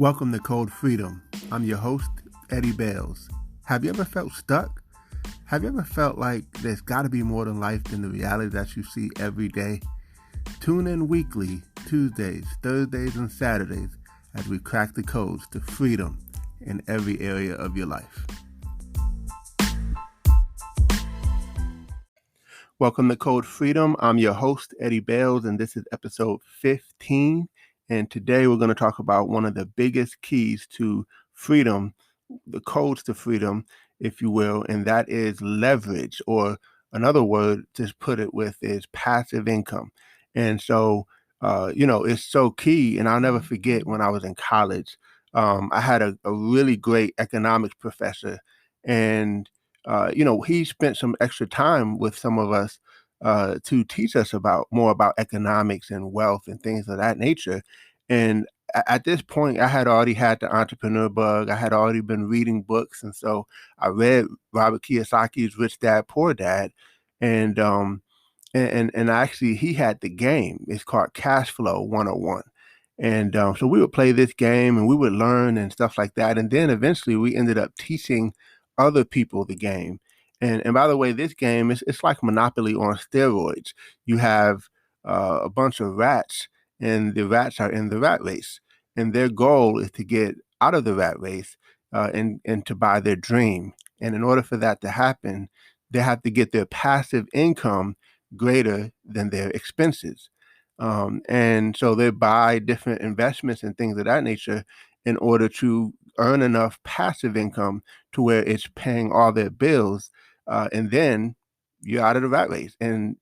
Welcome to Code Freedom. I'm your host, Eddie Bales. Have you ever felt stuck? Have you ever felt like there's got to be more than life than the reality that you see every day? Tune in weekly, Tuesdays, Thursdays, and Saturdays as we crack the codes to freedom in every area of your life. Welcome to Code Freedom. I'm your host, Eddie Bales, and this is episode 15. And today we're going to talk about one of the biggest keys to freedom, the codes to freedom, if you will, and that is leverage, or another word to put it with is passive income. And so, it's so key. And I'll never forget when I was in college, I had a really great economics professor, and he spent some extra time with some of us to teach us more about economics and wealth and things of that nature. And at this point, I had already had the entrepreneur bug. I had already been reading books, and so I read Robert Kiyosaki's Rich Dad Poor Dad, and actually he had the game. It's called Cash Flow 101. And so we would play this game and we would learn and stuff like that. And then eventually we ended up teaching other people the game. And by the way, this game it's like Monopoly on steroids. You have a bunch of rats, and the rats are in the rat race, and their goal is to get out of the rat race and to buy their dream. And in order for that to happen, they have to get their passive income greater than their expenses. And so they buy different investments and things of that nature in order to earn enough passive income to where it's paying all their bills. And then you're out of the rat race. And,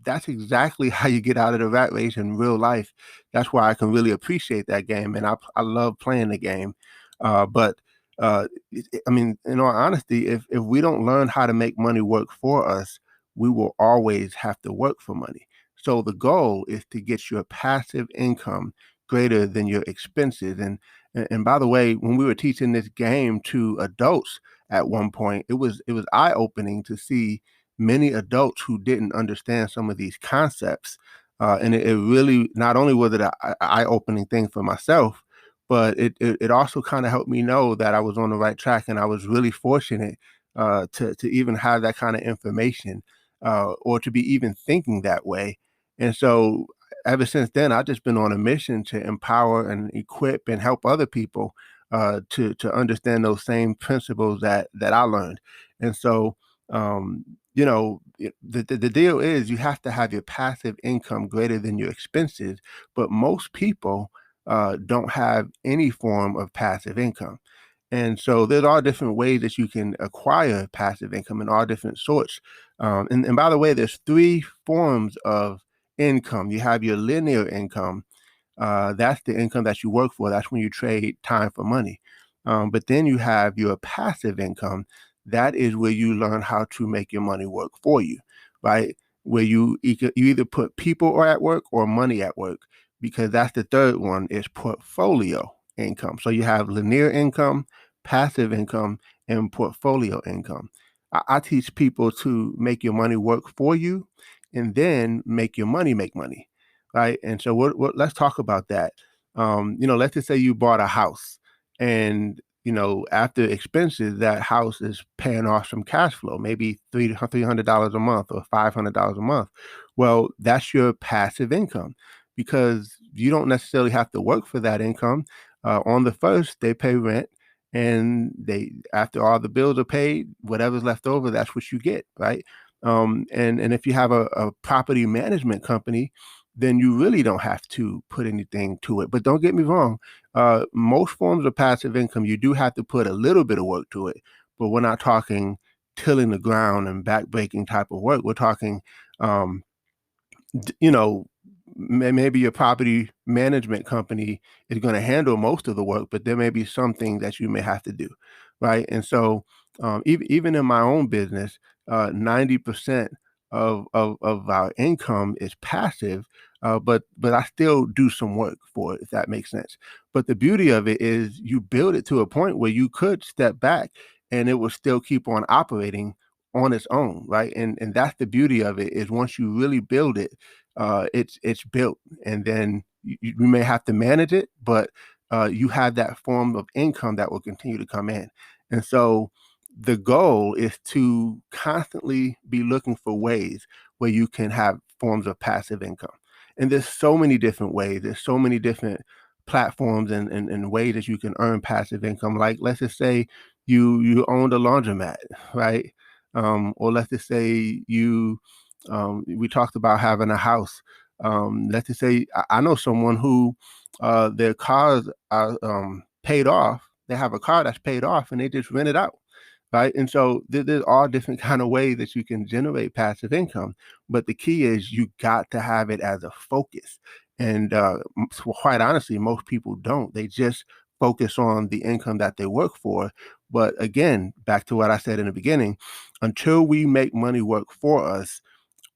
that's exactly how you get out of the rat race in real life. That's why I can really appreciate that game. And I love playing the game. But in all honesty, if we don't learn how to make money work for us, we will always have to work for money. So the goal is to get your passive income greater than your expenses. And by the way, when we were teaching this game to adults at one point, it was eye-opening to see many adults who didn't understand some of these concepts. And it really, not only was it an eye-opening thing for myself, but it also kind of helped me know that I was on the right track, and I was really fortunate to even have that kind of information or to be even thinking that way. And so ever since then, I've just been on a mission to empower and equip and help other people to understand those same principles that I learned. And so, the deal is you have to have your passive income greater than your expenses, but most people don't have any form of passive income. And so there's all different ways that you can acquire passive income in all different sorts. And by the way, there's three forms of income. You have your linear income. That's the income that you work for. That's when you trade time for money. But then you have your passive income. That is where you learn how to make your money work for you, right? Where you either put people at work or money at work, because that's the third one is portfolio income. So you have linear income, passive income, and portfolio income. I teach people to make your money work for you and then make your money make money, right? And so let's talk about that. Let's just say you bought a house, and after expenses, that house is paying off some cash flow, maybe $300 a month or $500 a month. Well, that's your passive income, because you don't necessarily have to work for that income. On the first, they pay rent, and they after all the bills are paid, whatever's left over, that's what you get, right? And if you have a property management company, then you really don't have to put anything to it. But don't get me wrong, most forms of passive income, you do have to put a little bit of work to it, but we're not talking tilling the ground and backbreaking type of work. We're talking, um, maybe your property management company is going to handle most of the work, but there may be something that you may have to do, right? And so, even in my own business, 90% of our income is passive, but I still do some work for it, if that makes sense. But the beauty of it is you build it to a point where you could step back and it will still keep on operating on its own, right? And that's the beauty of it, is once you really build it, it's built, and then you may have to manage it, but you have that form of income that will continue to come in. And so the goal is to constantly be looking for ways where you can have forms of passive income. And there's so many different ways. There's so many different platforms and ways that you can earn passive income. Like, let's just say you owned a laundromat, right? Or let's just say we talked about having a house. Let's just say I know someone who their cars are paid off. They have a car that's paid off and they just rent it out, right? And so there's all different kind of ways that you can generate passive income. But the key is you got to have it as a focus. And quite honestly, most people don't. They just focus on the income that they work for. But again, back to what I said in the beginning, until we make money work for us,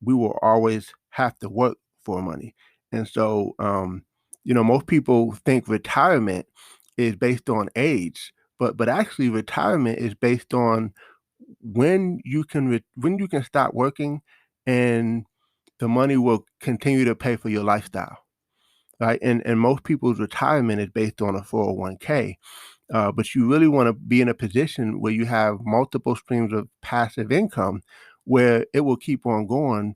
we will always have to work for money. And so, most people think retirement is based on age, but actually retirement is based on when you can stop working and the money will continue to pay for your lifestyle, right? And most people's retirement is based on a 401k. But you really want to be in a position where you have multiple streams of passive income where it will keep on going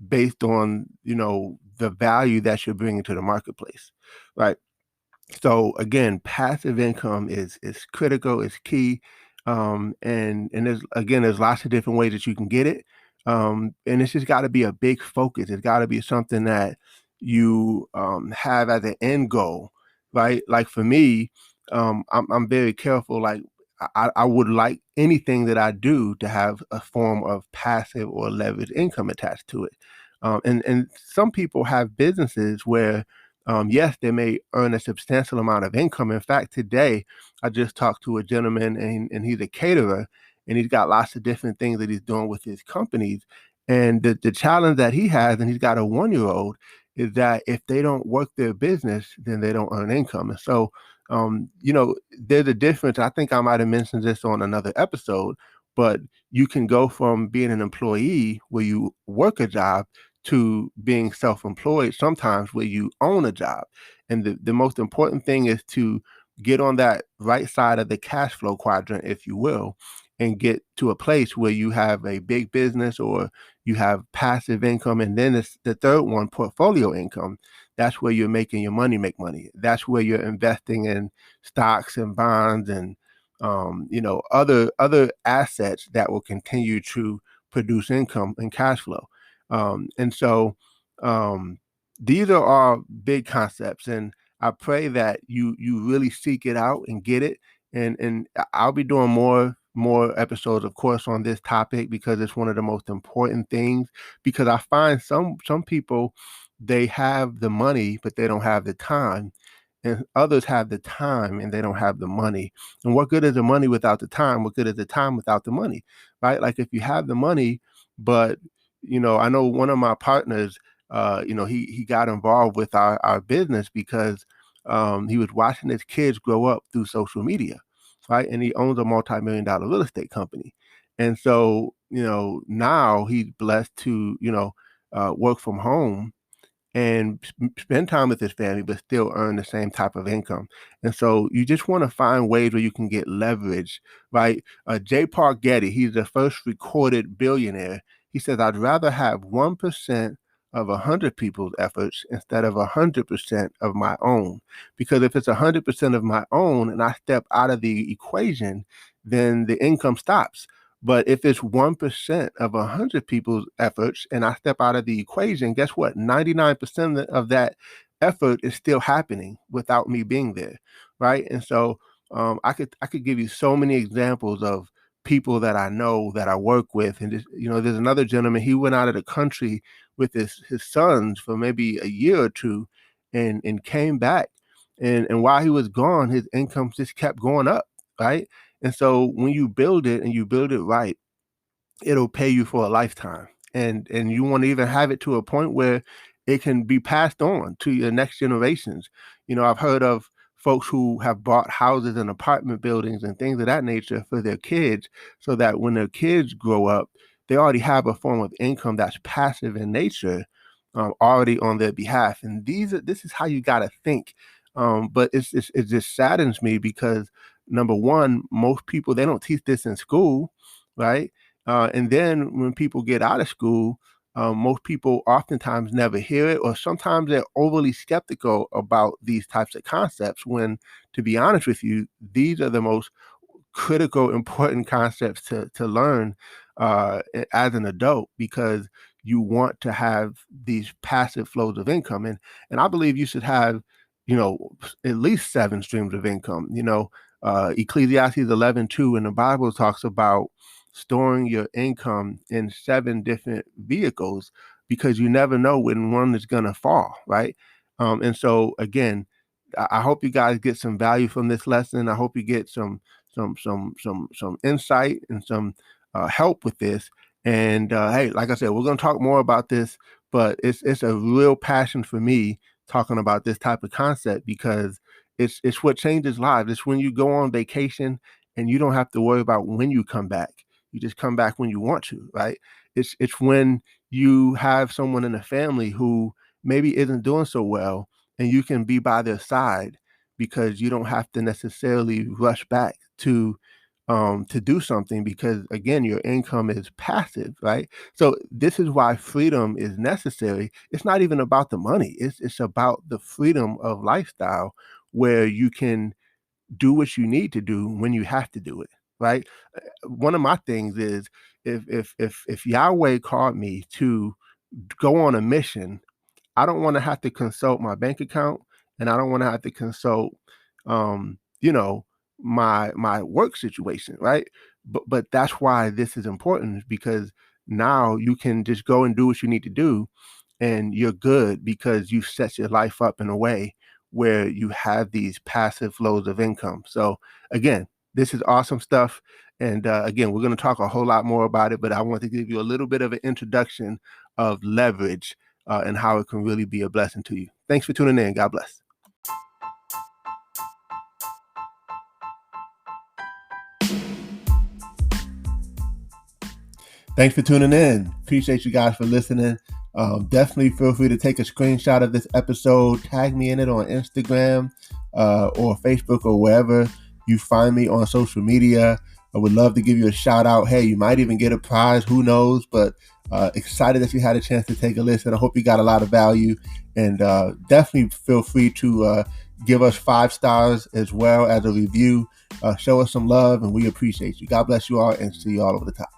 based on, the value that you're bringing to the marketplace, right? So again, passive income is critical, is key. And there's lots of different ways that you can get it. And it's just got to be a big focus. It's got to be something that you have as an end goal, right? Like for me, I'm very careful. Like I would like anything that I do to have a form of passive or leveraged income attached to it. And some people have businesses where yes, they may earn a substantial amount of income. In fact, today I just talked to a gentleman and he's a caterer and he's got lots of different things that he's doing with his companies. And the challenge that he has, and he's got a 1-year-old, is that if they don't work their business, then they don't earn income. And so, there's a difference. I think I might have mentioned this on another episode, but you can go from being an employee where you work a job to being self-employed sometimes where you own a job. And the most important thing is to get on that right side of the cash flow quadrant, if you will, and get to a place where you have a big business or you have passive income. And then it's the third one, portfolio income. That's where you're making your money make money. That's where you're investing in stocks and bonds and other assets that will continue to produce income and cash flow. And so these are all big concepts, and I pray that you really seek it out and get it. And I'll be doing more episodes, of course, on this topic because it's one of the most important things. Because I find some people they have the money, but they don't have the time. And others have the time and they don't have the money. And what good is the money without the time? What good is the time without the money? Right? Like if you have the money, but I know one of my partners, he got involved with our business because he was watching his kids grow up through social media, right? And he owns a multi-million-dollar real estate company. And so, now he's blessed to, work from home and spend time with his family, but still earn the same type of income. And so you just want to find ways where you can get leverage, right? J. Park Getty, he's the first recorded billionaire. He says, I'd rather have 1% of 100 people's efforts instead of 100% of my own. Because if it's 100% of my own and I step out of the equation, then the income stops. But if it's 1% of 100 people's efforts and I step out of the equation, guess what? 99% of that effort is still happening without me being there, right? And so I could give you so many examples of people that I know that I work with. And just, there's another gentleman, he went out of the country with his sons for maybe a year or two and came back. And while he was gone, his income just kept going up, right? And so when you build it and you build it right, it'll pay you for a lifetime. And you want to even have it to a point where it can be passed on to your next generations. I've heard of folks who have bought houses and apartment buildings and things of that nature for their kids so that when their kids grow up, they already have a form of income that's passive in nature, already on their behalf. And this is how you got to think. But it just saddens me because number one, most people, they don't teach this in school, right? And then when people get out of school, most people oftentimes never hear it, or sometimes they're overly skeptical about these types of concepts. When, to be honest with you, these are the most critical, important concepts to learn as an adult, because you want to have these passive flows of income. And I believe you should have, at least 7 streams of income. Ecclesiastes 11:2 in the Bible talks about storing your income in 7 different vehicles, because you never know when one is going to fall, right? And so again, I hope you guys get some value from this lesson. I hope you get some insight and some help with this. And hey, like I said, we're going to talk more about this, but it's a real passion for me talking about this type of concept, because it's what changes lives. It's when you go on vacation and you don't have to worry about when you come back. You just come back when you want to, right? It's when you have someone in the family who maybe isn't doing so well, and you can be by their side, because you don't have to necessarily rush back to do something, because again, your income is passive, right? So this is why freedom is necessary. It's not even about the money. It's about the freedom of lifestyle, where you can do what you need to do when you have to do it, right? One of my things is, if Yahweh called me to go on a mission, I don't want to have to consult my bank account, and I don't want to have to consult, um, you know, my work situation, right? But that's why this is important, because now you can just go and do what you need to do, and you're good, because you set your life up in a way where you have these passive flows of income. So again, this is awesome stuff. And again, we're going to talk a whole lot more about it, but I want to give you a little bit of an introduction of leverage and how it can really be a blessing to you. Thanks for tuning in. God bless. Thanks for tuning in. Appreciate you guys for listening. Definitely feel free to take a screenshot of this episode, tag me in it on Instagram or Facebook, or wherever you find me on social media. I would love to give you a shout out. Hey, you might even get a prize. Who knows? But excited that you had a chance to take a listen. I hope you got a lot of value. And definitely feel free to give us 5 stars as well as a review. Show us some love, and we appreciate you. God bless you all, and see you all over the top.